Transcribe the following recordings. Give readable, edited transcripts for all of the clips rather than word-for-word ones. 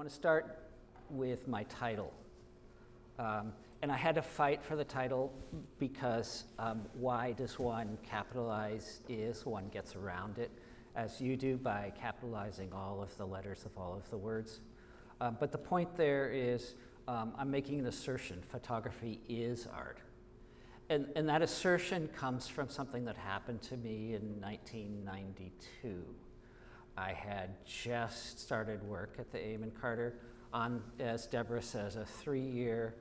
want to start with my title. And I had to fight for the title because why does one capitalize is, one gets around it, as you do by capitalizing all of the letters of all of the words. But the point there is I'm making an assertion: photography is art. And that assertion comes from something that happened to me in 1992. I had just started work at the Amon Carter on, as Deborah says, a 3-year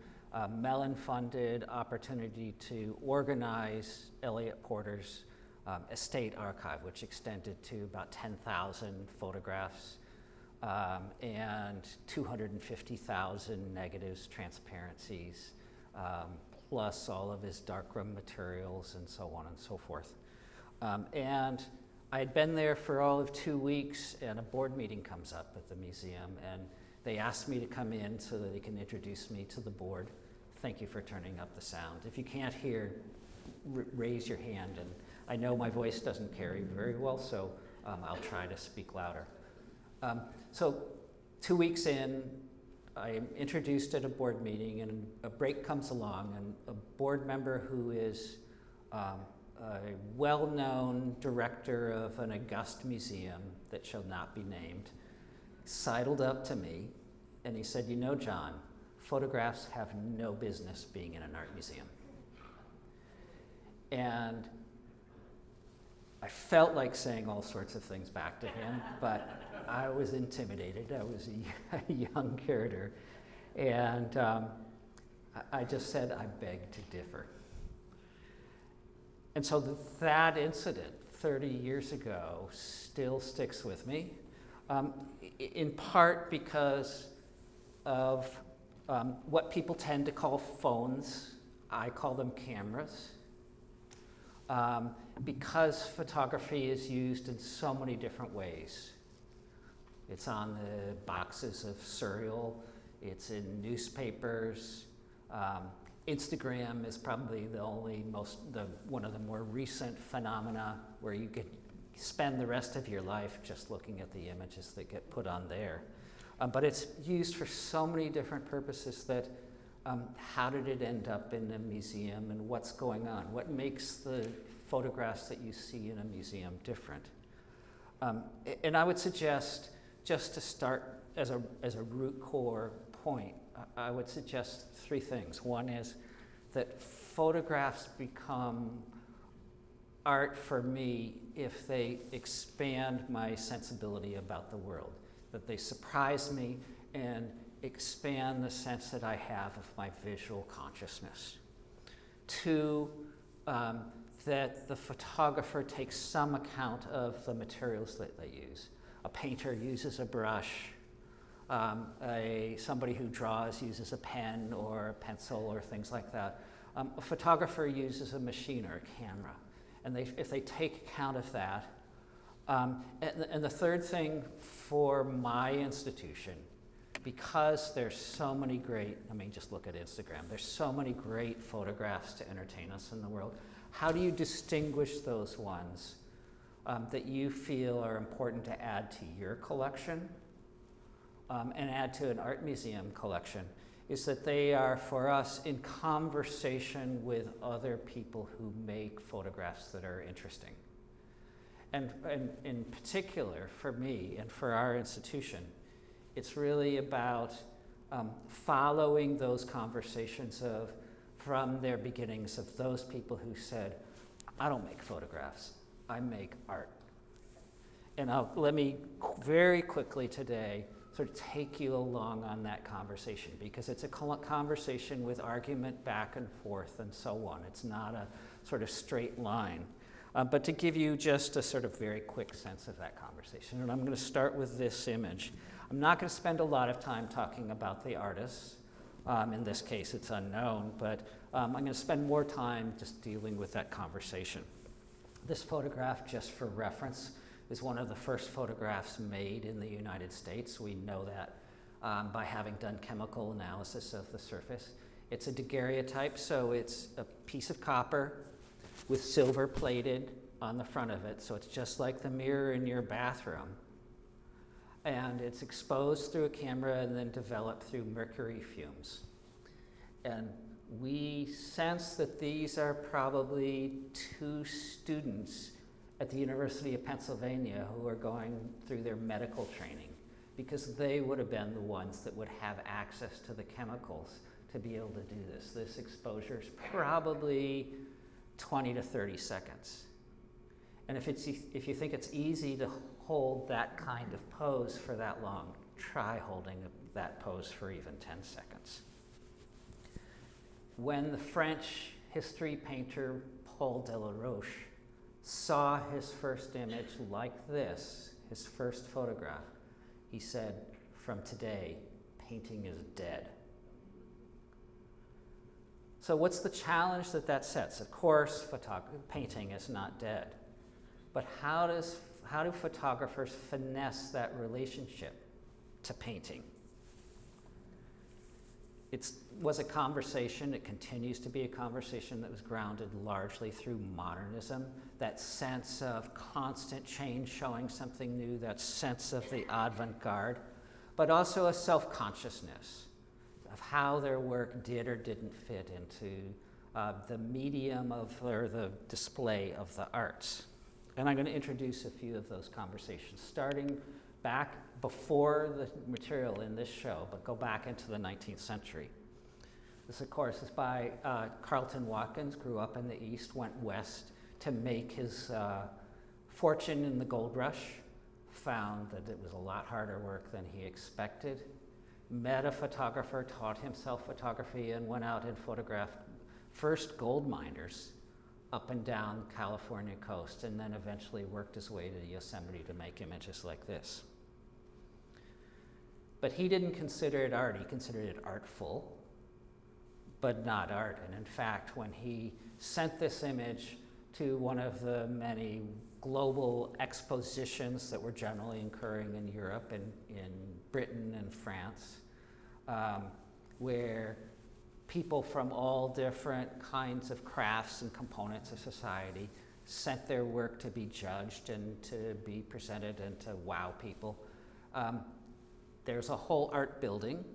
Mellon-funded opportunity to organize Elliott Porter's estate archive, which extended to about 10,000 photographs and 250,000 negatives, transparencies, plus all of his darkroom materials and so on and so forth. And I had been there for all of 2 weeks, and a board meeting comes up at the museum, and they asked me to come in so that they can introduce me to the board. Thank you for turning up the sound. If you can't hear, raise your hand, and I know my voice doesn't carry very well, so I'll try to speak louder. So 2 weeks in, I am introduced at a board meeting, and a break comes along, and a board member who is a well-known director of an august museum that shall not be named sidled up to me, and he said, "You know, John, photographs have no business being in an art museum." And I felt like saying all sorts of things back to him, but I was intimidated. I was a young curator, and I just said, "I beg to differ." And so that incident 30 years ago still sticks with me, in part because of what people tend to call phones. I call them cameras. Because photography is used in so many different ways. It's on the boxes of cereal, it's in newspapers. Instagram is probably one of the more recent phenomena where you could spend the rest of your life just looking at the images that get put on there. But it's used for so many different purposes that how did it end up in a museum, and what's going on? What makes the photographs that you see in a museum different? And I would suggest, just to start as a root core point, I would suggest 3 things. One is that photographs become art for me if they expand my sensibility about the world, that they surprise me and expand the sense that I have of my visual consciousness. 2, that the photographer takes some account of the materials that they use. A painter uses a brush. Somebody who draws uses a pen or a pencil or things like that. A photographer uses a machine or a camera. And if they take account of that. And the third thing for my institution, because there's so many great, just look at Instagram, there's so many great photographs to entertain us in the world. How do you distinguish those ones that you feel are important to add to your collection and add to an art museum collection? Is that they are, for us, in conversation with other people who make photographs that are interesting. And in particular, for me and for our institution, it's really about following those conversations from their beginnings of those people who said, "I don't make photographs, I make art." And let me very quickly today sort of take you along on that conversation, because it's a conversation with argument back and forth and so on. It's not a sort of straight line. But to give you just a sort of very quick sense of that conversation, and I'm going to start with this image. I'm not going to spend a lot of time talking about the artists. In this case, it's unknown, but I'm going to spend more time just dealing with that conversation. This photograph, just for reference, is one of the first photographs made in the United States. We know that by having done chemical analysis of the surface. It's a daguerreotype, so it's a piece of copper with silver plated on the front of it, so it's just like the mirror in your bathroom. And it's exposed through a camera and then developed through mercury fumes. And we sense that these are probably 2 students at the University of Pennsylvania who are going through their medical training, because they would have been the ones that would have access to the chemicals to be able to do this. This exposure is probably 20 to 30 seconds. And if you think it's easy to hold that kind of pose for that long, try holding that pose for even 10 seconds. When the French history painter Paul Delaroche saw his first image like this, his first photograph, he said, "From today, painting is dead." So what's the challenge that sets? Of course, painting is not dead. But how do photographers finesse that relationship to painting? It was a conversation, it continues to be a conversation that was grounded largely through modernism, that sense of constant change, showing something new, that sense of the avant-garde, but also a self-consciousness of how their work did or didn't fit into the medium or the display of the arts. And I'm going to introduce a few of those conversations, starting back before the material in this show, but go back into the 19th century. This, of course, is by Carleton Watkins, grew up in the East, went west to make his fortune in the gold rush, found that it was a lot harder work than he expected, met a photographer, taught himself photography, and went out and photographed first gold miners up and down the California coast, and then eventually worked his way to Yosemite to make images like this. But he didn't consider it art, he considered it artful, but not art. And in fact, when he sent this image to one of the many global expositions that were generally occurring in Europe and in Britain and France, where people from all different kinds of crafts and components of society sent their work to be judged and to be presented and to wow people. There's a whole art building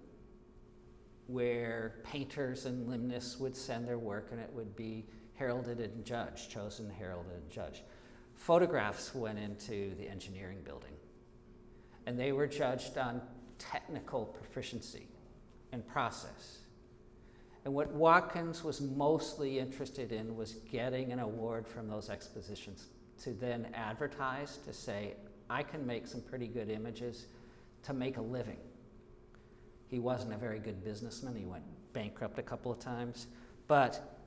where painters and limnists would send their work and it would be heralded and judged, chosen, heralded, and judged. Photographs went into the engineering building, and they were judged on technical proficiency and process. And what Watkins was mostly interested in was getting an award from those expositions to then advertise, to say, I can make some pretty good images to make a living. He wasn't a very good businessman. He went bankrupt a couple of times. But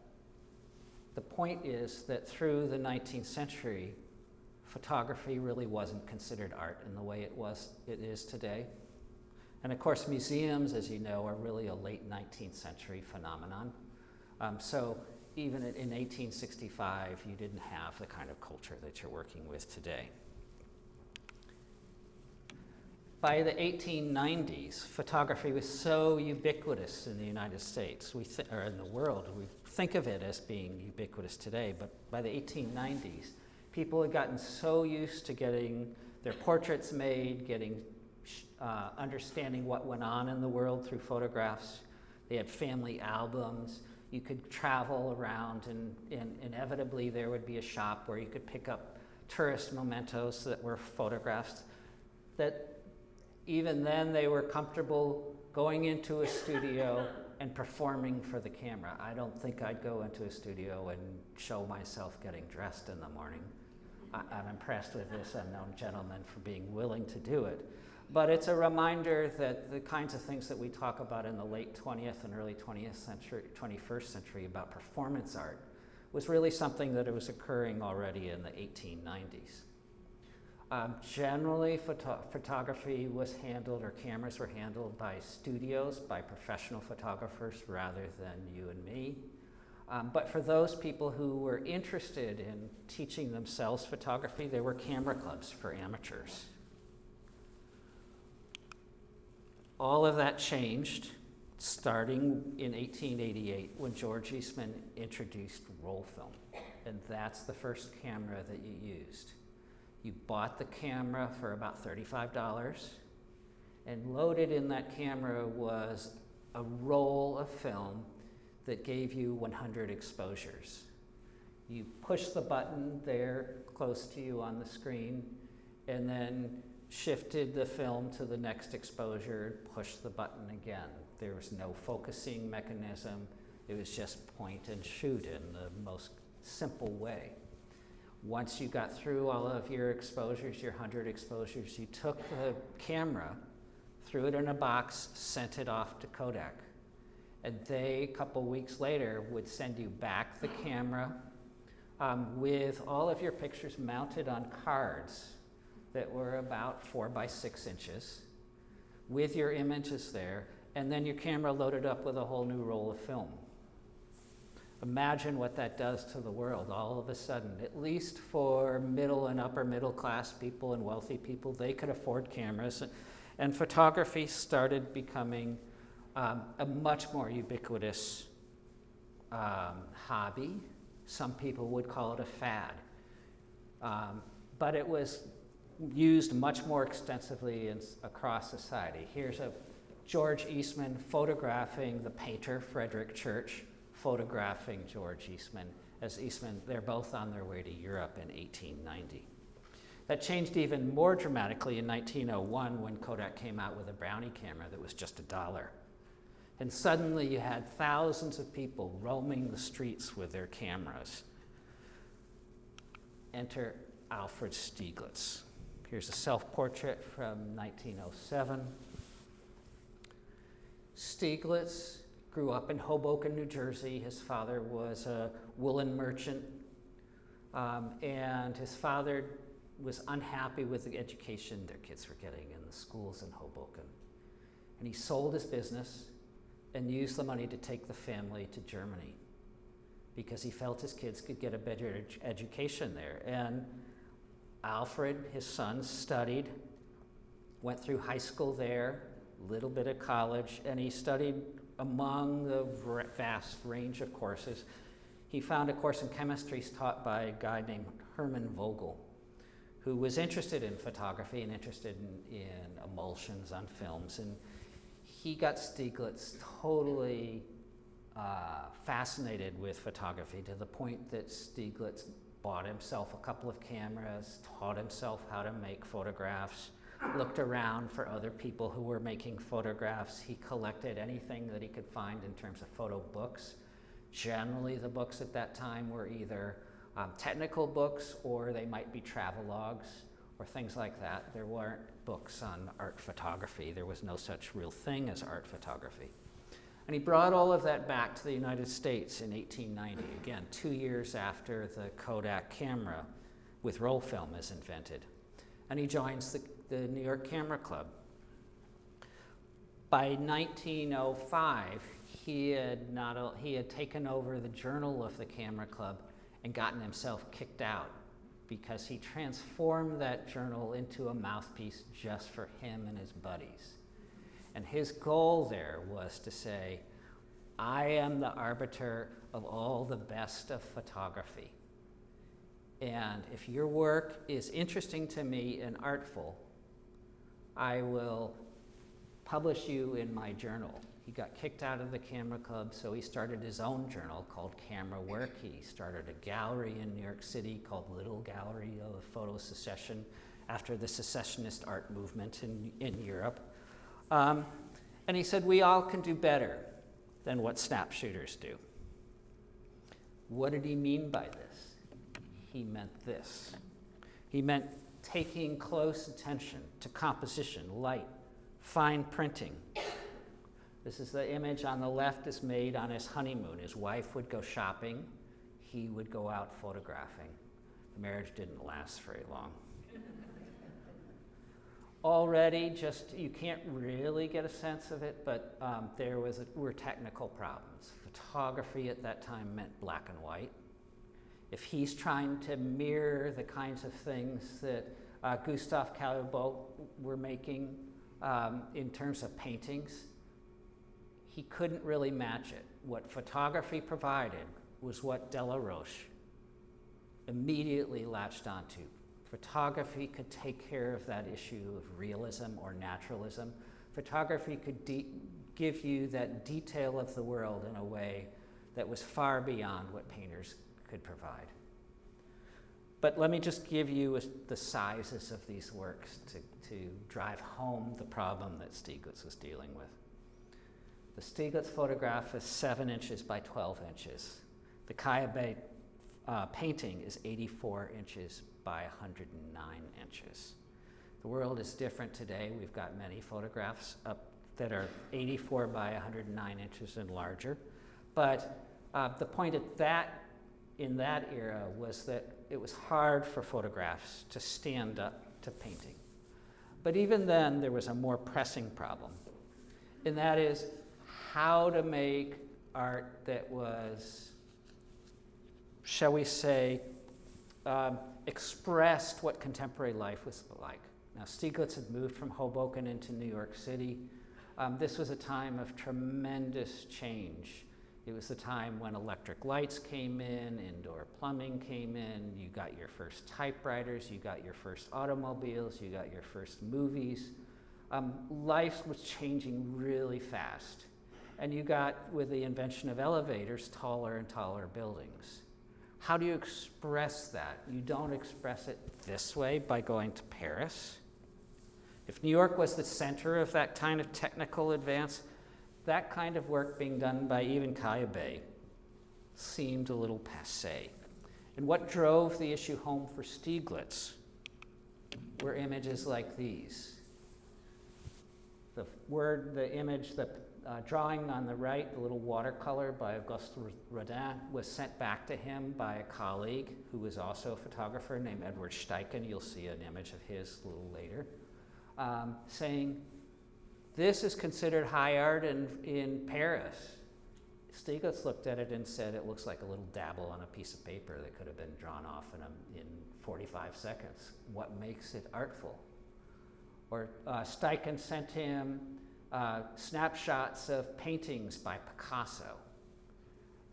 the point is that through the 19th century, photography really wasn't considered art in the way it is today. And of course, museums, as you know, are really a late 19th century phenomenon. So even in 1865, you didn't have the kind of culture that you're working with today. By the 1890s, photography was so ubiquitous in the United States, or in the world. We think of it as being ubiquitous today, but by the 1890s, people had gotten so used to getting their portraits made, understanding what went on in the world through photographs. They had family albums. You could travel around, and inevitably there would be a shop where you could pick up tourist mementos that were photographs. That even then they were comfortable going into a studio and performing for the camera. I don't think I'd go into a studio and show myself getting dressed in the morning. I'm impressed with this unknown gentleman for being willing to do it. But it's a reminder that the kinds of things that we talk about in the late 20th and early 21st century about performance art was really something that was occurring already in the 1890s. Generally, photography was handled, or cameras were handled by studios, by professional photographers rather than you and me. But for those people who were interested in teaching themselves photography, there were camera clubs for amateurs. All of that changed starting in 1888 when George Eastman introduced roll film. And that's the first camera that you used. You bought the camera for about $35. And loaded in that camera was a roll of film that gave you 100 exposures. You push the button there close to you on the screen, and then shifted the film to the next exposure, push the button again. There was no focusing mechanism. It was just point and shoot in the most simple way. Once you got through all of your exposures, your 100 exposures, you took the camera, threw it in a box, sent it off to Kodak. And they, a couple weeks later, would send you back the camera with all of your pictures mounted on cards that were about 4 by 6 inches, with your images there, and then your camera loaded up with a whole new roll of film. Imagine what that does to the world all of a sudden. At least for middle and upper middle class people and wealthy people, they could afford cameras. And photography started becoming a much more ubiquitous hobby. Some people would call it a fad. But it was used much more extensively across society. Here's a George Eastman photographing the painter Frederick Church, photographing George Eastman as Eastman, they're both on their way to Europe in 1890. That changed even more dramatically in 1901 when Kodak came out with a Brownie camera that was just $1. And suddenly you had thousands of people roaming the streets with their cameras. Enter Alfred Stieglitz. Here's a self-portrait from 1907. Stieglitz grew up in Hoboken, New Jersey. His father was a woolen merchant, and his father was unhappy with the education their kids were getting in the schools in Hoboken. And he sold his business and used the money to take the family to Germany because he felt his kids could get a better education there. And Alfred, his son, studied, went through high school there, a little bit of college, and he studied among the vast range of courses. He found a course in chemistry taught by a guy named Hermann Vogel, who was interested in photography and interested in emulsions on films. And he got Stieglitz totally fascinated with photography to the point that Stieglitz bought himself a couple of cameras, taught himself how to make photographs, looked around for other people who were making photographs. He collected anything that he could find in terms of photo books. Generally, the books at that time were either technical books or they might be travelogues or things like that. There weren't books on art photography. There was no such real thing as art photography. And he brought all of that back to the United States in 1890, again, 2 years after the Kodak camera with roll film is invented. And he joins the New York Camera Club. By 1905, he had taken over the journal of the Camera Club and gotten himself kicked out because he transformed that journal into a mouthpiece just for him and his buddies. And his goal there was to say, I am the arbiter of all the best of photography. And if your work is interesting to me and artful, I will publish you in my journal. He got kicked out of the Camera Club, so he started his own journal called Camera Work. He started a gallery in New York City called Little Gallery of Photo Secession after the secessionist art movement in Europe. And he said, we all can do better than what snap shooters do. What did he mean by this? He meant this. He meant taking close attention to composition, light, fine printing. This is the image on the left is made on his honeymoon. His wife would go shopping. He would go out photographing. The marriage didn't last very long. Already, you can't really get a sense of it, but there were technical problems. Photography at that time meant black and white. If he's trying to mirror the kinds of things that Gustave Caillebotte were making in terms of paintings, he couldn't really match it. What photography provided was what Delaroche immediately latched onto. Photography could take care of that issue of realism or naturalism Photography could give you that detail of the world in a way that was far beyond what painters could provide. But let me just give you the sizes of these works to drive home the problem that Stieglitz was dealing with. The Stieglitz photograph is 7 inches by 12 inches. The Kayabe painting is 84 inches by 109 inches. The world is different today. We've got many photographs up that are 84 by 109 inches and larger. But the point in that era was that it was hard for photographs to stand up to painting. But even then, there was a more pressing problem, and that is how to make art that was, shall we say, expressed what contemporary life was like. Now, Stieglitz had moved from Hoboken into New York City. This was a time of tremendous change. It was the time when electric lights came in, indoor plumbing came in, you got your first typewriters, you got your first automobiles, you got your first movies. Life was changing really fast. And you got, with the invention of elevators, taller and taller buildings. How do you express that? You don't express it this way by going to Paris. If New York was the center of that kind of technical advance, that kind of work being done by even Kayabe seemed a little passé. And what drove the issue home for Stieglitz were images like these. The drawing on the right, the little watercolor by Auguste Rodin, was sent back to him by a colleague who was also a photographer named Edward Steichen. You'll see an image of his a little later, saying, this is considered high art in Paris. Stieglitz looked at it and said, it looks like a little dabble on a piece of paper that could have been drawn off in 45 seconds. What makes it artful? Or Steichen sent him snapshots of paintings by Picasso.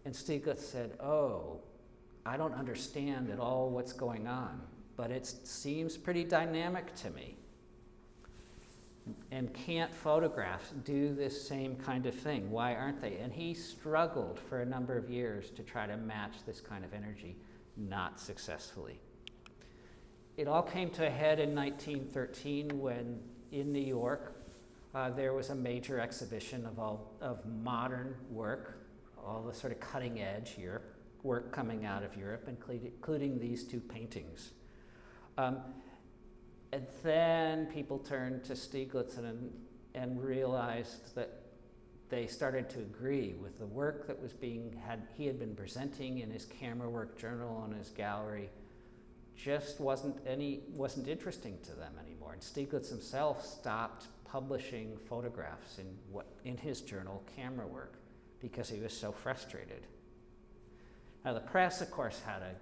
And Stieglitz said, oh, I don't understand at all what's going on, but it seems pretty dynamic to me. And can't photographs do this same kind of thing? Why aren't they? And he struggled for a number of years to try to match this kind of energy, not successfully. It all came to a head in 1913 when, in New York, there was a major exhibition of modern work, all the sort of cutting edge work coming out of Europe, including these two paintings. And then people turned to Stieglitz and realized that they started to agree with the work that he had been presenting in his camera work journal and his gallery just wasn't interesting to them anymore. And Stieglitz himself stopped publishing photographs in his journal camera work because he was so frustrated. Now the press, of course, had a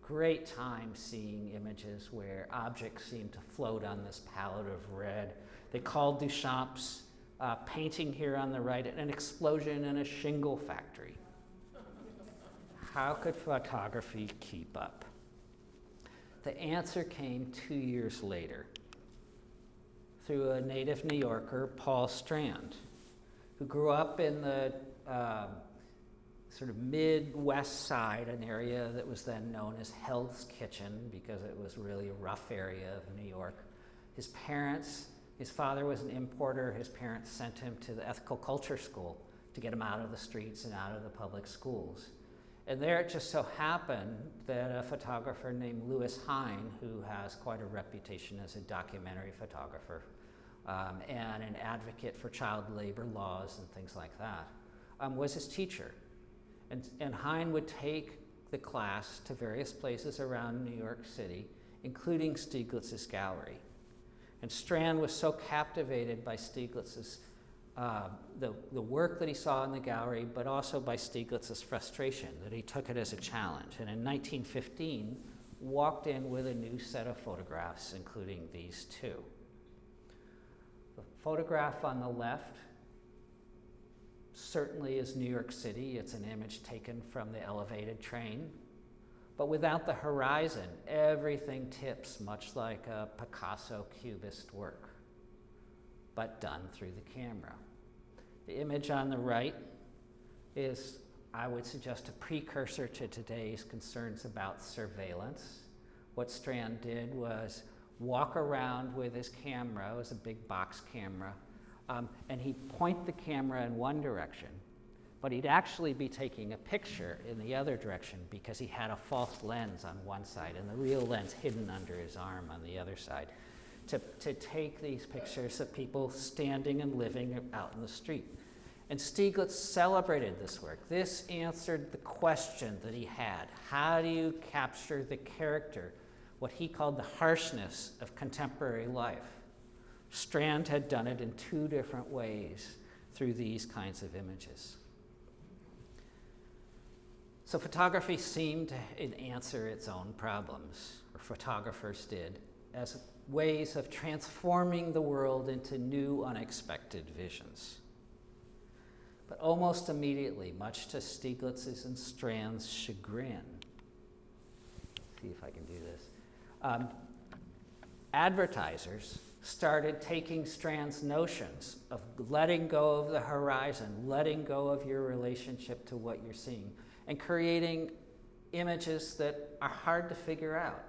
great time seeing images where objects seemed to float on this palette of red. They called Duchamp's painting here on the right an explosion in a shingle factory. How could photography keep up? The answer came 2 years later through a native New Yorker, Paul Strand, who grew up in the sort of Midwest side, an area that was then known as Hell's Kitchen because it was really a rough area of New York. His father was an importer. His parents sent him to the ethical culture school to get him out of the streets and out of the public schools. And there it just so happened that a photographer named Louis Hine, who has quite a reputation as a documentary photographer and an advocate for child labor laws and things like that, was his teacher. And Hine would take the class to various places around New York City, including Stieglitz's gallery. And Strand was so captivated by Stieglitz's, the work that he saw in the gallery, but also by Stieglitz's frustration, that he took it as a challenge. And in 1915, walked in with a new set of photographs, including these two. The photograph on the left certainly is New York City. It's an image taken from the elevated train. But without the horizon, everything tips much like a Picasso Cubist work. but done through the camera. The image on the right is, I would suggest, a precursor to today's concerns about surveillance. What Strand did was walk around with his camera. It was a big box camera, and he'd point the camera in one direction, but he'd actually be taking a picture in the other direction because he had a false lens on one side and the real lens hidden under his arm on the other side, to take these pictures of people standing and living out in the street. And Stieglitz celebrated this work. This answered the question that he had. How do you capture the character, what he called the harshness of contemporary life? Strand had done it in two different ways through these kinds of images. So photography seemed to answer its own problems, or photographers did, as ways of transforming the world into new, unexpected visions. But almost immediately, much to Stieglitz's and Strand's chagrin, see if I can do this, advertisers started taking Strand's notions of letting go of the horizon, letting go of your relationship to what you're seeing, and creating images that are hard to figure out,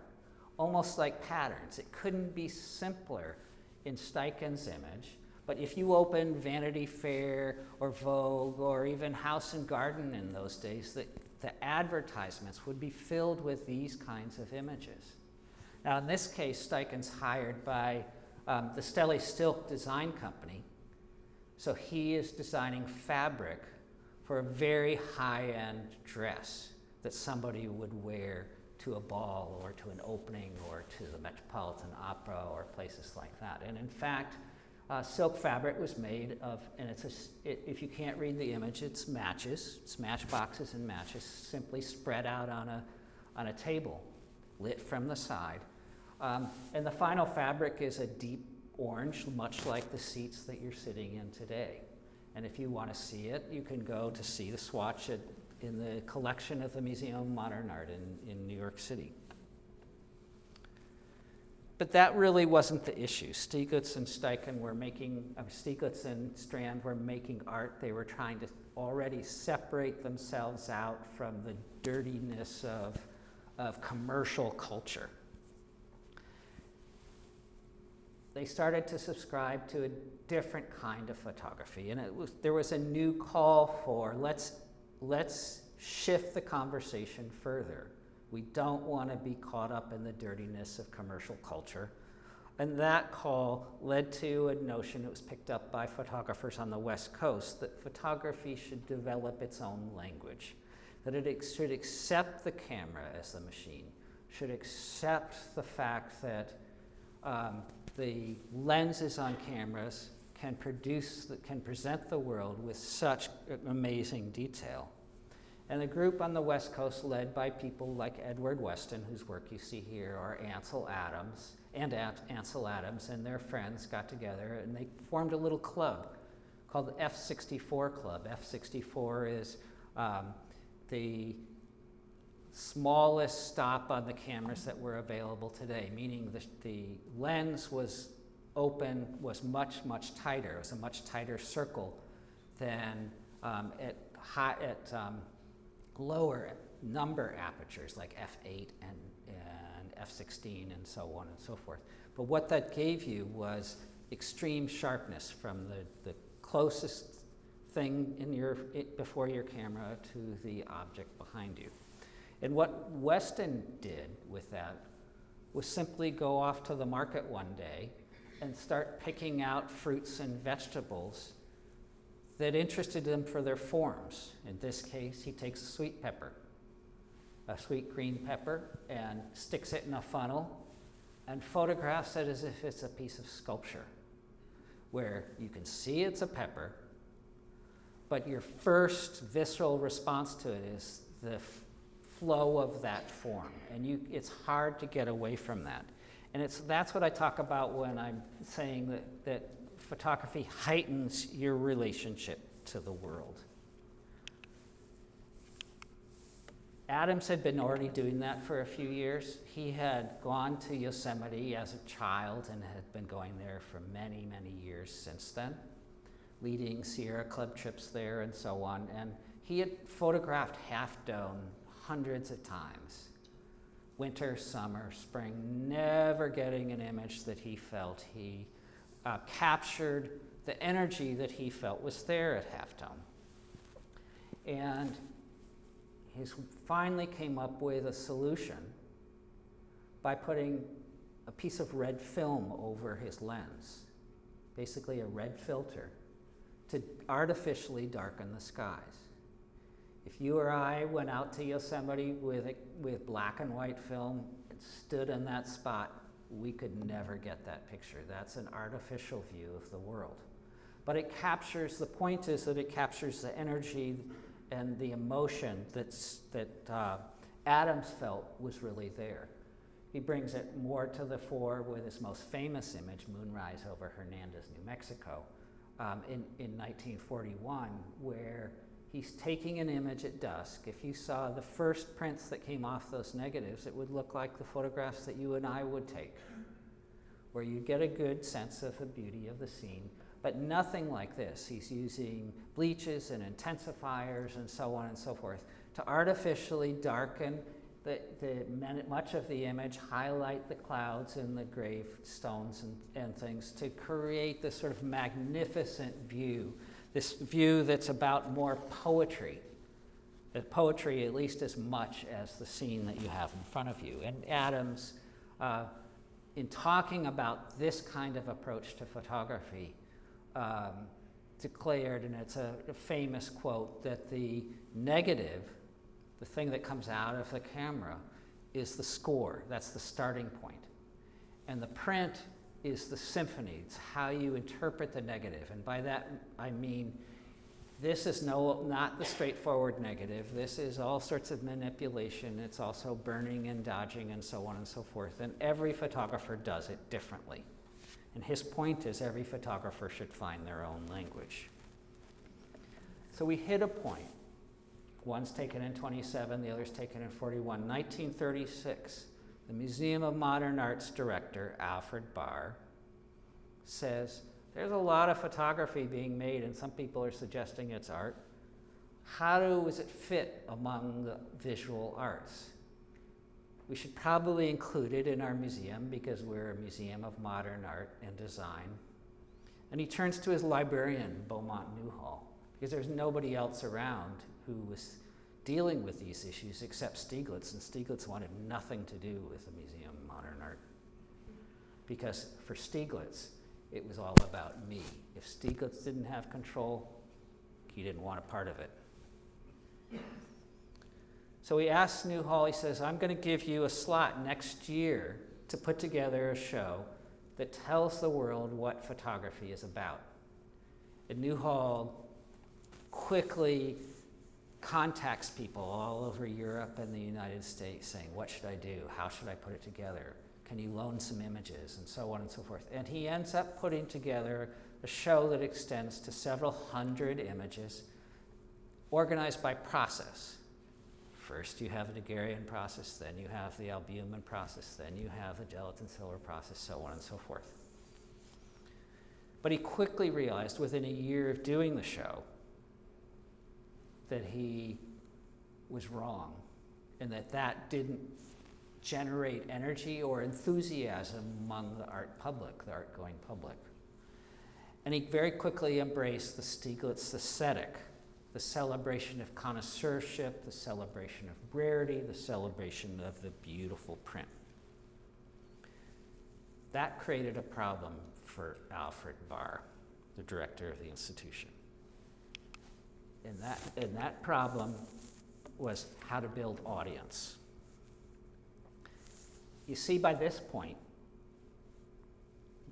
almost like patterns. It couldn't be simpler in Steichen's image, but if you open Vanity Fair or Vogue or even House and Garden in those days, the advertisements would be filled with these kinds of images. Now in this case, Steichen's hired by the Steli Stilk Design Company, so he is designing fabric for a very high-end dress that somebody would wear to a ball or to an opening or to the Metropolitan Opera or places like that. And in fact, silk fabric was made of, and if you can't read the image, it's matches. It's matchboxes and matches simply spread out on a table, lit from the side. And the final fabric is a deep orange, much like the seats that you're sitting in today. And if you want to see it, you can go to see the swatch in the collection of the Museum of Modern Art in New York City. But that really wasn't the issue. Stieglitz and Strand were making art. They were trying to already separate themselves out from the dirtiness of commercial culture. They started to subscribe to a different kind of photography, and there was a new call for let's shift the conversation further. We don't want to be caught up in the dirtiness of commercial culture. And that call led to a notion that was picked up by photographers on the West Coast, that photography should develop its own language, that it should accept the camera as the machine, should accept the fact that the lenses on cameras can present the world with such amazing detail. And the group on the West Coast, led by people like Edward Weston, whose work you see here, or Ansel Adams, and their friends got together and they formed a little club called the F64 Club. F64 is the smallest stop on the cameras that were available today, meaning the lens was much, much tighter. It was a much tighter circle than at lower number apertures like f8 and f16 and so on and so forth. But what that gave you was extreme sharpness from the closest thing before your camera to the object behind you. And what Weston did with that was simply go off to the market one day and start picking out fruits and vegetables that interested him for their forms. In this case, he takes a sweet pepper, a sweet green pepper, and sticks it in a funnel and photographs it as if it's a piece of sculpture, where you can see it's a pepper, but your first visceral response to it is the flow of that form, and it's hard to get away from that. And that's what I talk about when I'm saying that photography heightens your relationship to the world. Adams had been already doing that for a few years. He had gone to Yosemite as a child and had been going there for many, many years since then, leading Sierra Club trips there and so on. And he had photographed Half Dome hundreds of times, winter, summer, spring, never getting an image that he felt. He captured the energy that he felt was there at Half Dome. And he finally came up with a solution by putting a piece of red film over his lens, basically a red filter, to artificially darken the skies. If you or I went out to Yosemite with black and white film and stood in that spot, we could never get that picture. That's an artificial view of the world. But it captures, the point is that it captures the energy and the emotion that Adams felt was really there. He brings it more to the fore with his most famous image, Moonrise over Hernandez, New Mexico, in 1941, where he's taking an image at dusk. If you saw the first prints that came off those negatives, it would look like the photographs that you and I would take, where you get a good sense of the beauty of the scene. But nothing like this. He's using bleaches and intensifiers and so on and so forth to artificially darken much of the image, highlight the clouds and the gravestones and things to create this sort of magnificent view, this view that's about more poetry, poetry at least as much as the scene that you have in front of you. And Adams, in talking about this kind of approach to photography, declared, and it's a famous quote, that the negative, the thing that comes out of the camera, is the score. That's the starting point. And the print is the symphony. It's how you interpret the negative. And by that, I mean, this is not the straightforward negative. This is all sorts of manipulation. It's also burning and dodging and so on and so forth. And every photographer does it differently. And his point is every photographer should find their own language. So we hit a point. One's taken in 27, the other's taken in 41. 1936, the Museum of Modern Art's director, Alfred Barr, says, there's a lot of photography being made and some people are suggesting it's art. How does it fit among the visual arts? We should probably include it in our museum because we're a museum of modern art and design. And he turns to his librarian, Beaumont Newhall, because there's nobody else around who was dealing with these issues except Stieglitz, and Stieglitz wanted nothing to do with the Museum of Modern Art. Because for Stieglitz, it was all about me. If Stieglitz didn't have control, he didn't want a part of it. So he asks Newhall, he says, I'm going to give you a slot next year to put together a show that tells the world what photography is about. And Newhall quickly contacts people all over Europe and the United States saying, what should I do? How should I put it together? Can you loan some images? And so on and so forth. And he ends up putting together a show that extends to several hundred images, organized by process. First you have the Daguerrean process, then you have the albumin process, then you have the gelatin silver process, so on and so forth. But he quickly realized within a year of doing the show that he was wrong and that didn't generate energy or enthusiasm among the art public, the art-going public. And he very quickly embraced the Stieglitz aesthetic, the celebration of connoisseurship, the celebration of rarity, the celebration of the beautiful print. That created a problem for Alfred Barr, the director of the institution. And that problem was how to build audience. You see, by this point,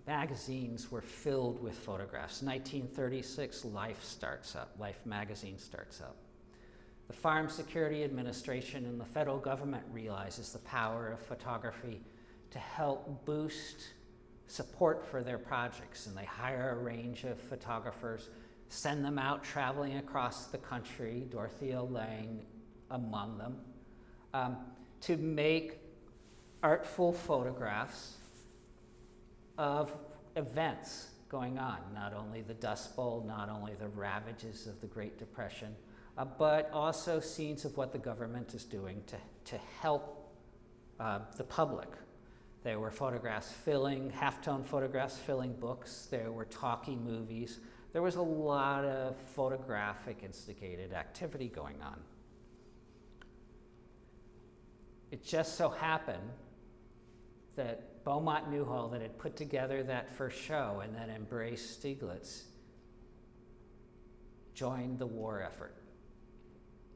magazines were filled with photographs. 1936, Life magazine starts up. The Farm Security Administration and the federal government realizes the power of photography to help boost support for their projects, and they hire a range of photographers, send them out traveling across the country, Dorothea Lange among them, to make artful photographs of events going on, not only the Dust Bowl, not only the ravages of the Great Depression, but also scenes of what the government is doing to help the public. There were half-tone photographs filling books. There were talkie movies. There was a lot of photographic instigated activity going on. It just so happened that Beaumont Newhall, that had put together that first show and then embraced Stieglitz, joined the war effort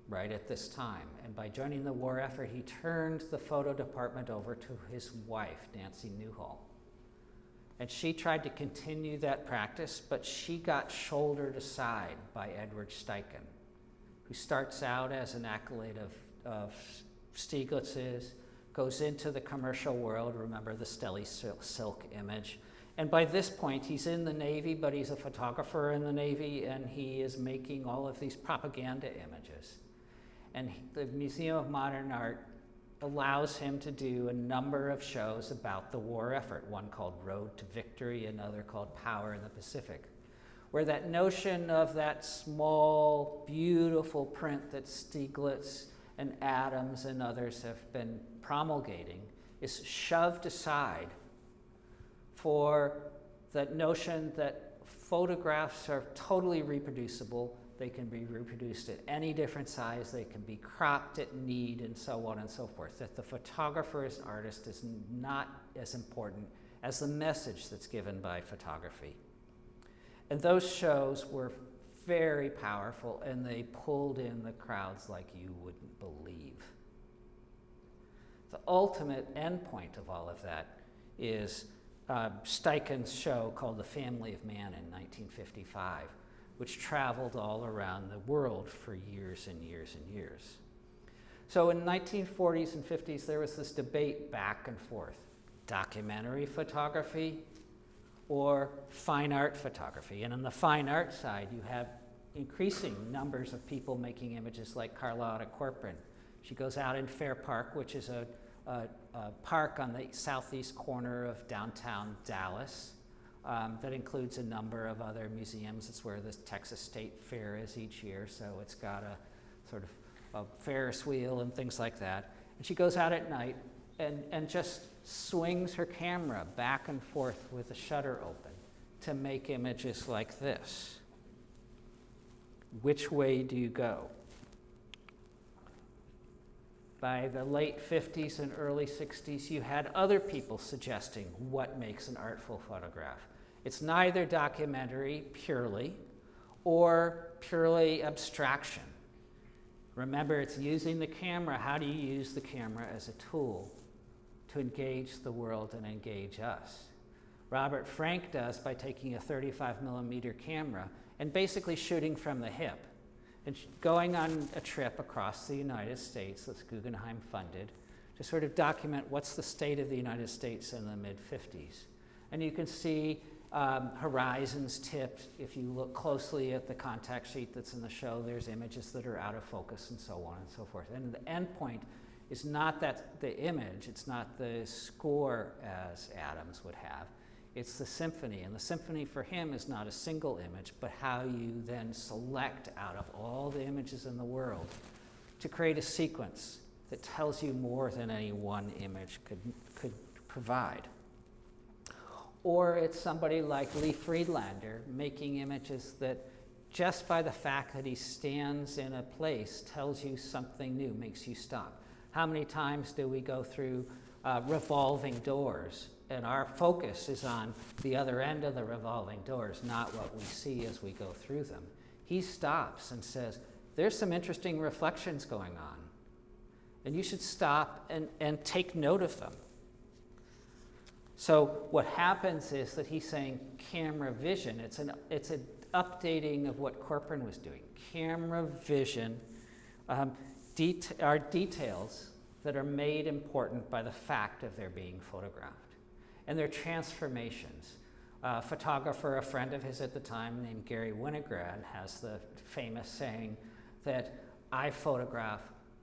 right at this time. And by joining the war effort, he turned the photo department over to his wife, Nancy Newhall. And she tried to continue that practice, but she got shouldered aside by Edward Steichen, who starts out as an acolyte of Stieglitz's, goes into the commercial world. Remember the Stelly Silk image. And by this point, he's in the Navy, but he's a photographer in the Navy, and he is making all of these propaganda images. And the Museum of Modern Art allows him to do a number of shows about the war effort, one called Road to Victory, another called Power in the Pacific, where that notion of that small, beautiful print that Stieglitz and Adams and others have been promulgating is shoved aside for that notion that photographs are totally reproducible. They can be reproduced at any different size. They can be cropped at need and so on and so forth. That the photographer as an artist is not as important as the message that's given by photography. And those shows were very powerful, and they pulled in the crowds like you wouldn't believe. The ultimate endpoint of all of that is Steichen's show called The Family of Man in 1955, which traveled all around the world for years and years and years. So in 1940s and 50s, there was this debate back and forth: documentary photography or fine art photography. And on the fine art side, you have increasing numbers of people making images like Carlotta Corcoran. She goes out in Fair Park, which is a park on the southeast corner of downtown Dallas. That includes a number of other museums. It's where the Texas State Fair is each year, so it's got a sort of a Ferris wheel and things like that. And she goes out at night and just swings her camera back and forth with the shutter open to make images like this. Which way do you go? By the late 50s and early 60s, you had other people suggesting what makes an artful photograph. It's neither documentary purely or purely abstraction. Remember, it's using the camera. How do you use the camera as a tool to engage the world and engage us? Robert Frank does by taking a 35mm camera and basically shooting from the hip and going on a trip across the United States that's Guggenheim funded to sort of document what's the state of the United States in the mid-50s. And you can see horizons tipped. If you look closely at the contact sheet that's in the show, there's images that are out of focus and so on and so forth. And the end point is not that the image, it's not the score as Adams would have, it's the symphony. And the symphony for him is not a single image, but how you then select out of all the images in the world to create a sequence that tells you more than any one image could provide. Or it's somebody like Lee Friedlander making images that just by the fact that he stands in a place tells you something new, makes you stop. How many times do we go through revolving doors and our focus is on the other end of the revolving doors, not what we see as we go through them? He stops and says, there's some interesting reflections going on, and you should stop and take note of them. So what happens is that he's saying camera vision. It's an updating of what Corcoran was doing. Camera vision are details that are made important by the fact of their being photographed. And they're transformations. A photographer, a friend of his at the time named Gary Winograd, has the famous saying that I photograph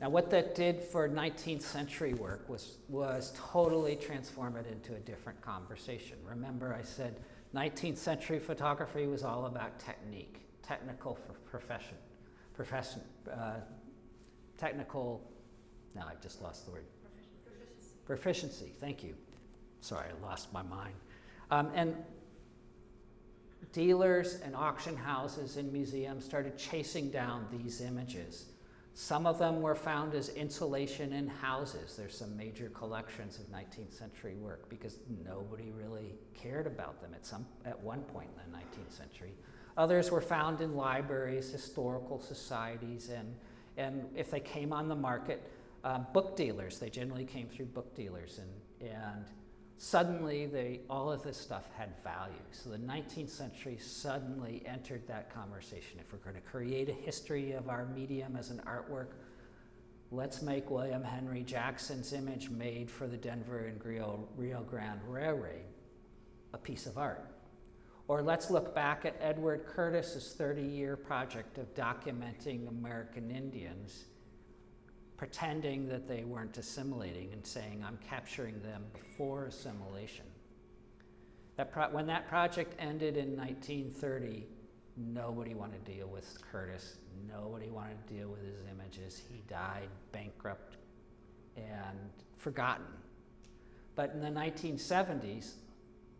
Now what that did for 19th century work was totally transform it into a different conversation. Remember I said 19th century photography was all about technique, technical technical, now I've just lost the word. Proficiency, thank you. Sorry, I lost my mind. And dealers and auction houses and museums started chasing down these images. Some of them were found as insulation in houses. There's some major collections of 19th century work because nobody really cared about them at one point in the 19th century. Others were found in libraries, historical societies, and if they came on the market, book dealers. They generally came through book dealers, and suddenly all of this stuff had value. So the 19th century suddenly entered that conversation. If we're going to create a history of our medium as an artwork, let's make William Henry Jackson's image made for the Denver and Rio Grande Railway a piece of art. Or let's look back at Edward Curtis's 30-year project of documenting American Indians, pretending that they weren't assimilating and saying, I'm capturing them before assimilation. When that project ended in 1930, nobody wanted to deal with Curtis. Nobody wanted to deal with his images. He died bankrupt and forgotten. But in the 1970s,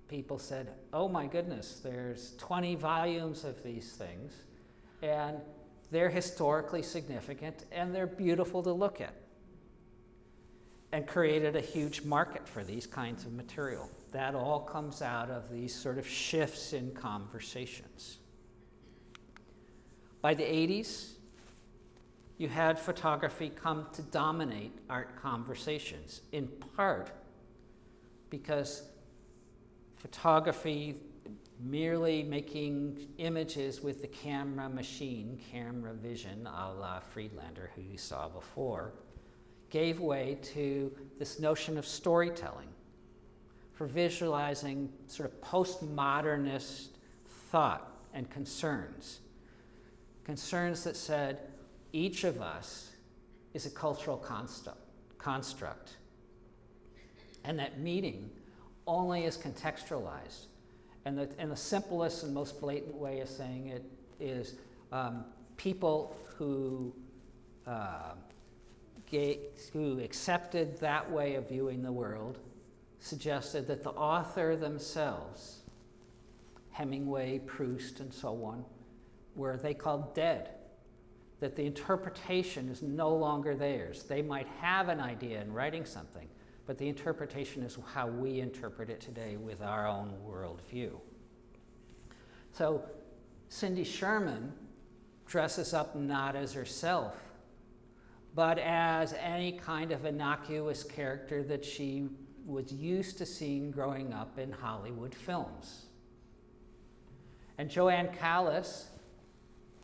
people said, oh my goodness, there's 20 volumes of these things, and they're historically significant, and they're beautiful to look at, and created a huge market for these kinds of material. That all comes out of these sort of shifts in conversations. By the 80s, you had photography come to dominate art conversations, in part because photography, merely making images with the camera machine, camera vision, a la Friedlander, who you saw before, gave way to this notion of storytelling, for visualizing sort of postmodernist thought and concerns. Concerns that said, each of us is a cultural construct, and that meaning only is contextualized. And the simplest and most blatant way of saying it is people who accepted that way of viewing the world suggested that the author themselves, Hemingway, Proust, and so on, were they called dead, that the interpretation is no longer theirs. They might have an idea in writing something, but the interpretation is how we interpret it today with our own worldview. So Cindy Sherman dresses up not as herself, but as any kind of innocuous character that she was used to seeing growing up in Hollywood films. And Joanne Callis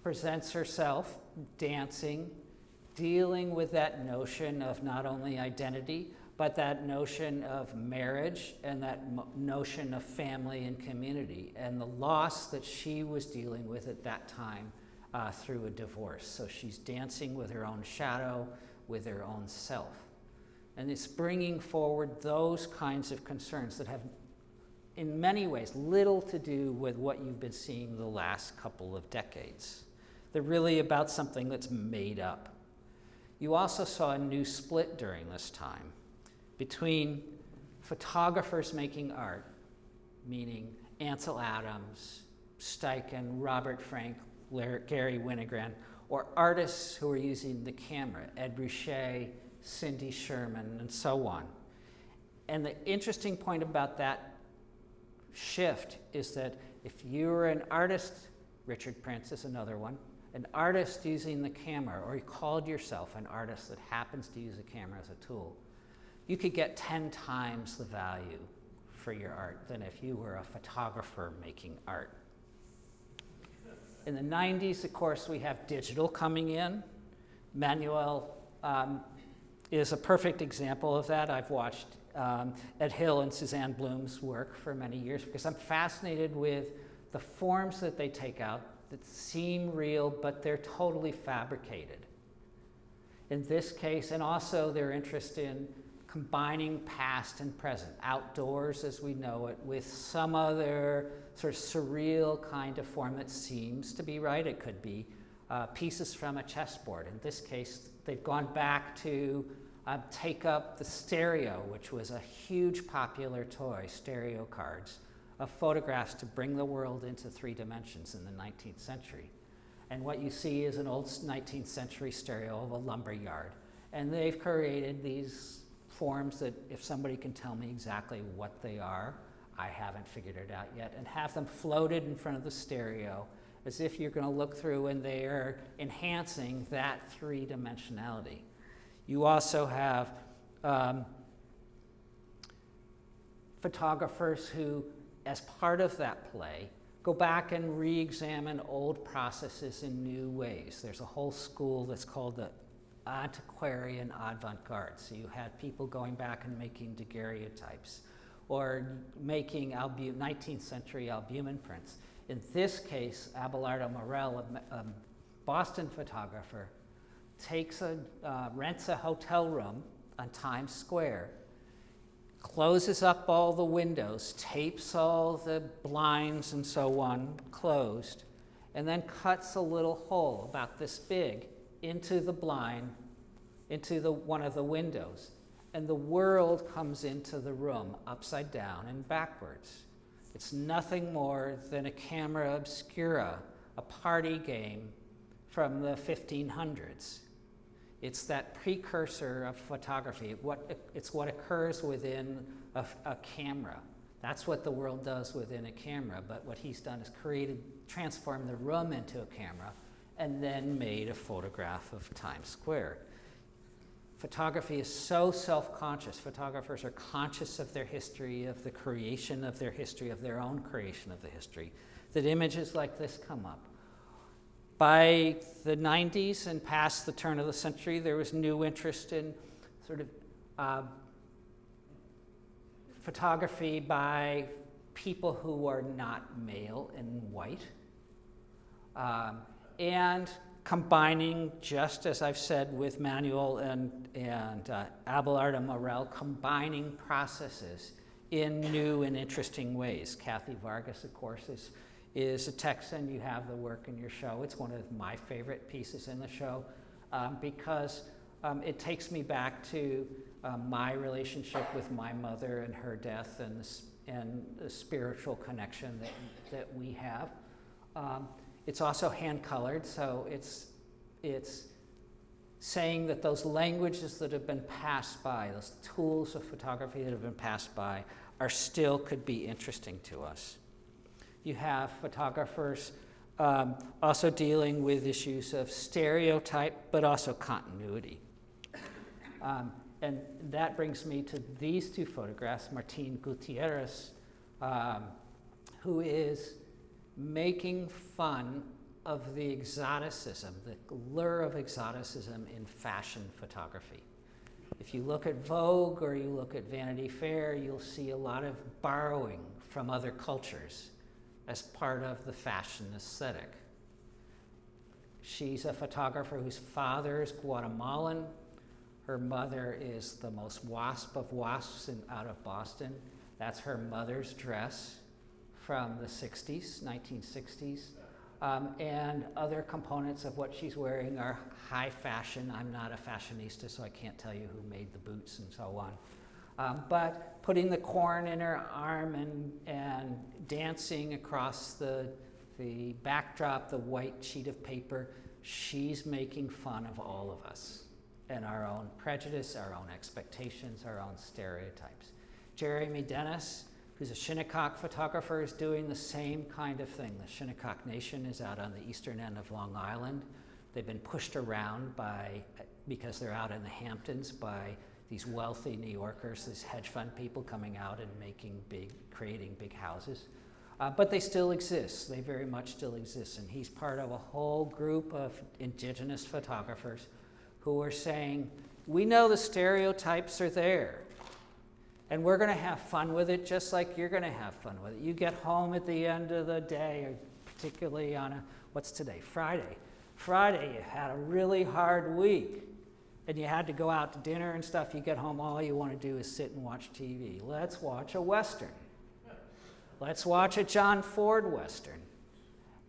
presents herself dancing, dealing with that notion of not only identity, but that notion of marriage and that notion of family and community, and the loss that she was dealing with at that time through a divorce. So she's dancing with her own shadow, with her own self. And it's bringing forward those kinds of concerns that have, in many ways, little to do with what you've been seeing the last couple of decades. They're really about something that's made up. You also saw a new split during this time between photographers making art, meaning Ansel Adams, Steichen, Robert Frank, Gary Winogrand, or artists who are using the camera, Ed Ruscha, Cindy Sherman, and so on. And the interesting point about that shift is that if you're an artist, Richard Prince is another one, an artist using the camera, or you called yourself an artist that happens to use a camera as a tool, you could get 10 times the value for your art than if you were a photographer making art. In the 90s, of course, we have digital coming in. Manuel is a perfect example of that. I've watched Ed Hill and Suzanne Bloom's work for many years because I'm fascinated with the forms that they take out that seem real, but they're totally fabricated. In this case, and also their interest in combining past and present, outdoors as we know it, with some other sort of surreal kind of form that seems to be right. It could be pieces from a chessboard. In this case, they've gone back to take up the stereo, which was a huge popular toy, stereo cards, of photographs to bring the world into 3 dimensions in the 19th century. And what you see is an old 19th century stereo of a lumber yard. And they've created these forms that if somebody can tell me exactly what they are, I haven't figured it out yet, and have them floated in front of the stereo as if you're going to look through and they are enhancing that 3-dimensionality. You also have photographers who, as part of that play, go back and re-examine old processes in new ways. There's a whole school that's called the antiquarian avant-garde. So you had people going back and making daguerreotypes or making 19th century albumin prints. In this case, Abelardo Morel, a Boston photographer, rents a hotel room on Times Square, closes up all the windows, tapes all the blinds and so on closed, and then cuts a little hole about this big into the blind, into one of the windows. And the world comes into the room upside down and backwards. It's nothing more than a camera obscura, a party game from the 1500s. It's that precursor of photography. It's what occurs within a camera. That's what the world does within a camera, but what he's done is transformed the room into a camera and then made a photograph of Times Square. Photography is so self-conscious. Photographers are conscious of their history, of the creation of their history, of their own creation of the history, that images like this come up. By the 90s and past the turn of the century, there was new interest in sort of photography by people who are not male and white, and combining, just as I've said with Manuel and Abelardo Morel, combining processes in new and interesting ways. Kathy Vargas, of course, is a Texan. You have the work in your show. It's one of my favorite pieces in the show because it takes me back to my relationship with my mother and her death and the spiritual connection that we have. It's also hand-colored, so it's saying that those languages that have been passed by, those tools of photography that have been passed by, still could be interesting to us. You have photographers also dealing with issues of stereotype, but also continuity. And that brings me to these 2 photographs, Martin Gutierrez, who is making fun of the exoticism, the lure of exoticism in fashion photography. If you look at Vogue or you look at Vanity Fair, you'll see a lot of borrowing from other cultures as part of the fashion aesthetic. She's a photographer whose father is Guatemalan. Her mother is the most wasp of wasps out of Boston. That's her mother's dress from the 60s, 1960s. And other components of what she's wearing are high fashion. I'm not a fashionista, so I can't tell you who made the boots and so on. But putting the corn in her arm and dancing across the backdrop, the white sheet of paper, she's making fun of all of us and our own prejudice, our own expectations, our own stereotypes. Jeremy Dennis, who's a Shinnecock photographer, is doing the same kind of thing. The Shinnecock Nation is out on the eastern end of Long Island. They've been pushed around because they're out in the Hamptons by these wealthy New Yorkers, these hedge fund people coming out and creating big houses. But they still exist. They very much still exist. And he's part of a whole group of indigenous photographers who are saying, we know the stereotypes are there. And we're going to have fun with it just like you're going to have fun with it. You get home at the end of the day, particularly on what's today? Friday. Friday, you had a really hard week. and you had to go out to dinner and stuff, you get home, all you want to do is sit and watch TV. Let's watch a Western. Let's watch a John Ford Western.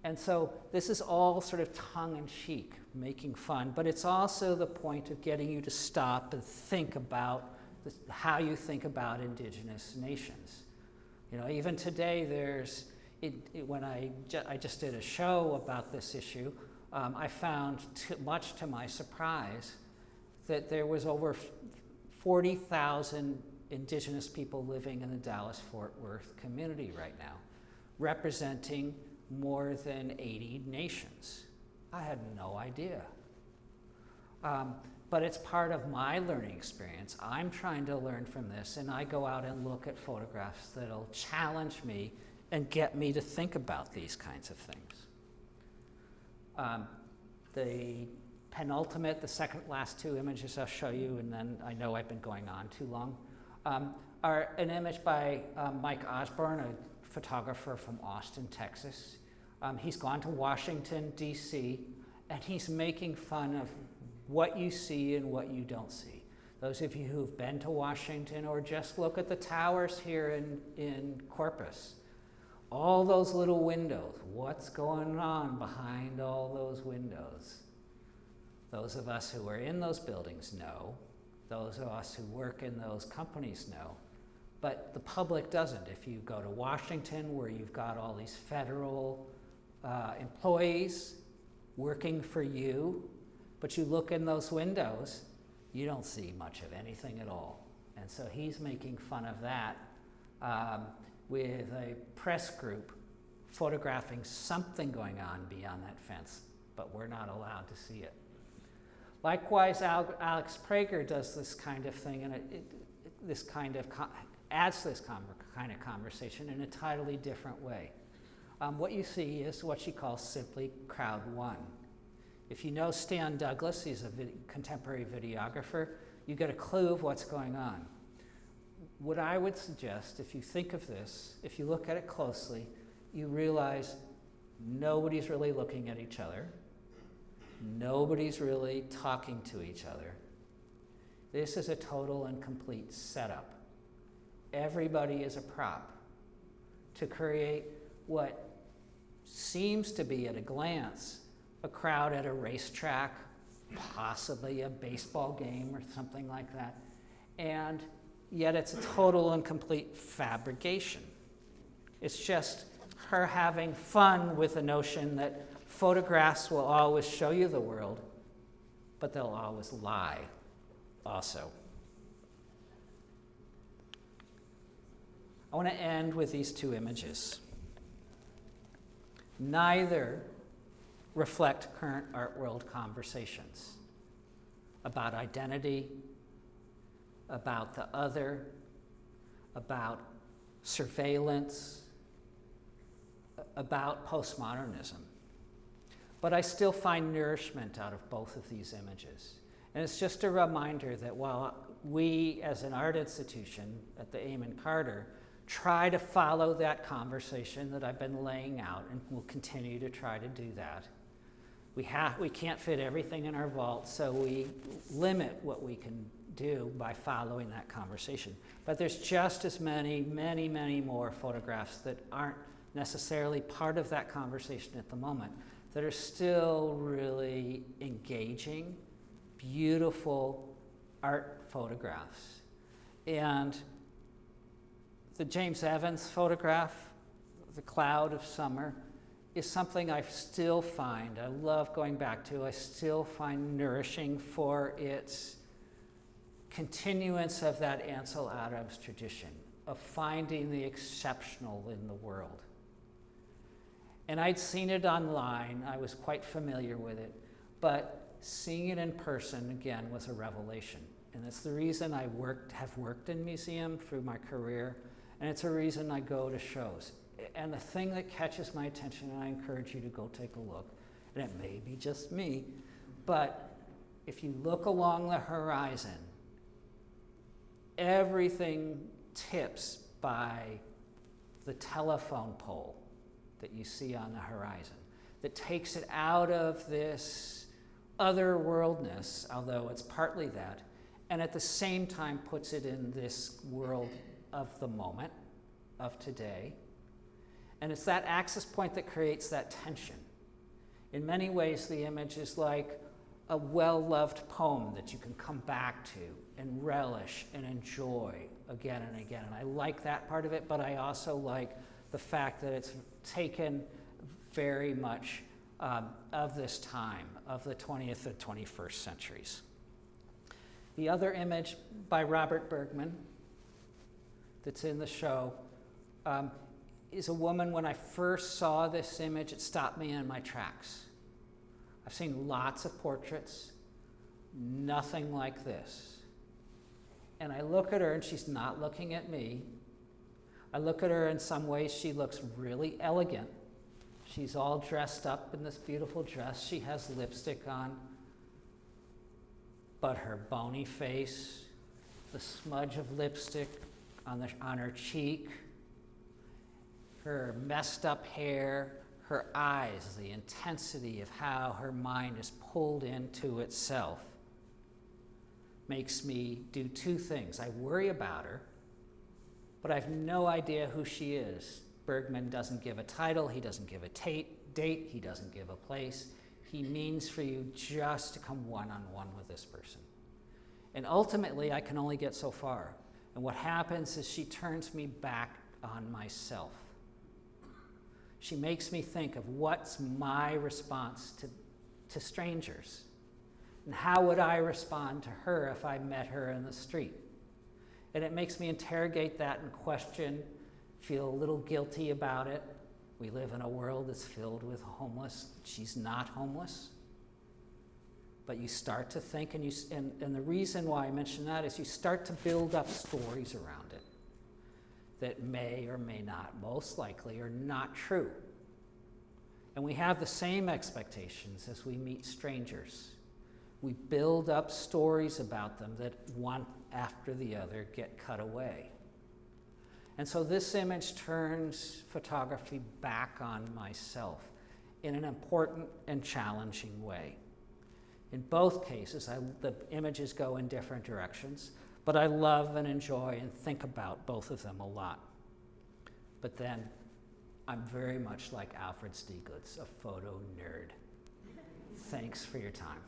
And so this is all sort of tongue-in-cheek, making fun, but it's also the point of getting you to stop and think about how you think about indigenous nations. You know, even today there's, when I just did a show about this issue, I found, much to my surprise, that there was over 40,000 indigenous people living in the Dallas-Fort Worth community right now, representing more than 80 nations. I had no idea. But it's part of my learning experience. I'm trying to learn from this, and I go out and look at photographs that'll challenge me and get me to think about these kinds of things. The penultimate, the second last two images I'll show you, and then I know I've been going on too long, are an image by Mike Osborne, a photographer from Austin, Texas. He's gone to Washington, D.C., and he's making fun of what you see and what you don't see. Those of you who've been to Washington, or just look at the towers here in Corpus, all those little windows, what's going on behind all those windows? Those of us who are in those buildings know. Those of us who work in those companies know. But the public doesn't. If you go to Washington, where you've got all these federal employees working for you, but you look in those windows, you don't see much of anything at all. And so he's making fun of that with a press group photographing something going on beyond that fence, but we're not allowed to see it. Likewise, Alex Prager does this kind of thing, and this kind of adds this kind of conversation in a totally different way. What you see is what she calls simply crowd one. If you know Stan Douglas, he's a contemporary videographer, you get a clue of what's going on. What I would suggest, if you think of this, if you look at it closely, you realize nobody's really looking at each other. Nobody's really talking to each other. This is a total and complete setup. Everybody is a prop to create what seems to be, at a glance, a crowd at a racetrack, possibly a baseball game or something like that. And yet it's a total and complete fabrication. It's just her having fun with the notion that photographs will always show you the world, but they'll always lie also. I want to end with these two images. Neither reflect current art world conversations about identity, about the other, about surveillance, about postmodernism. But I still find nourishment out of both of these images. And it's just a reminder that while we, as an art institution at the Amon Carter, try to follow that conversation that I've been laying out, and will continue to try to do that, we can't fit everything in our vault, so we limit what we can do by following that conversation. But there's just as many more photographs that aren't necessarily part of that conversation at the moment, that are still really engaging, beautiful art photographs. And the James Evans photograph, The Cloud of Summer, is something I still find, I love going back to, I still find nourishing for its continuance of that Ansel Adams tradition of finding the exceptional in the world. And I'd seen it online, I was quite familiar with it, but seeing it in person, again, was a revelation. And it's the reason I have worked in museum through my career, and it's a reason I go to shows. And the thing that catches my attention, and I encourage you to go take a look, and it may be just me, but if you look along the horizon, everything tips by the telephone pole that you see on the horizon, that takes it out of this otherworldness, although it's partly that, and at the same time puts it in this world of the moment, of today. And it's that axis point that creates that tension. In many ways, the image is like a well-loved poem that you can come back to and relish and enjoy again and again. And I like that part of it, but I also like the fact that it's taken very much of this time, of the 20th and 21st centuries. The other image by Robert Bergman that's in the show is a woman. When I first saw this image, it stopped me in my tracks. I've seen lots of portraits, nothing like this. And I look at her and she's not looking at me. I look at her, in some ways she looks really elegant. She's all dressed up in this beautiful dress. She has lipstick on. But her bony face, the smudge of lipstick on her cheek, her messed up hair, her eyes, the intensity of how her mind is pulled into itself makes me do two things. I worry about her, but I have no idea who she is. Bergman doesn't give a title, he doesn't give a date, he doesn't give a place. He means for you just to come one-on-one with this person. And ultimately, I can only get so far. And what happens is she turns me back on myself. She makes me think of what's my response to strangers. And how would I respond to her if I met her in the street? And it makes me interrogate that and question, feel a little guilty about it. We live in a world that's filled with homeless. She's not homeless. But you start to think, and the reason why I mention that is you start to build up stories around it that may or may not, most likely, are not true. And we have the same expectations as we meet strangers. We build up stories about them that one after the other get cut away. And so this image turns photography back on myself in an important and challenging way. In both cases, the images go in different directions, but I love and enjoy and think about both of them a lot. But then I'm very much like Alfred Stieglitz, a photo nerd. Thanks for your time.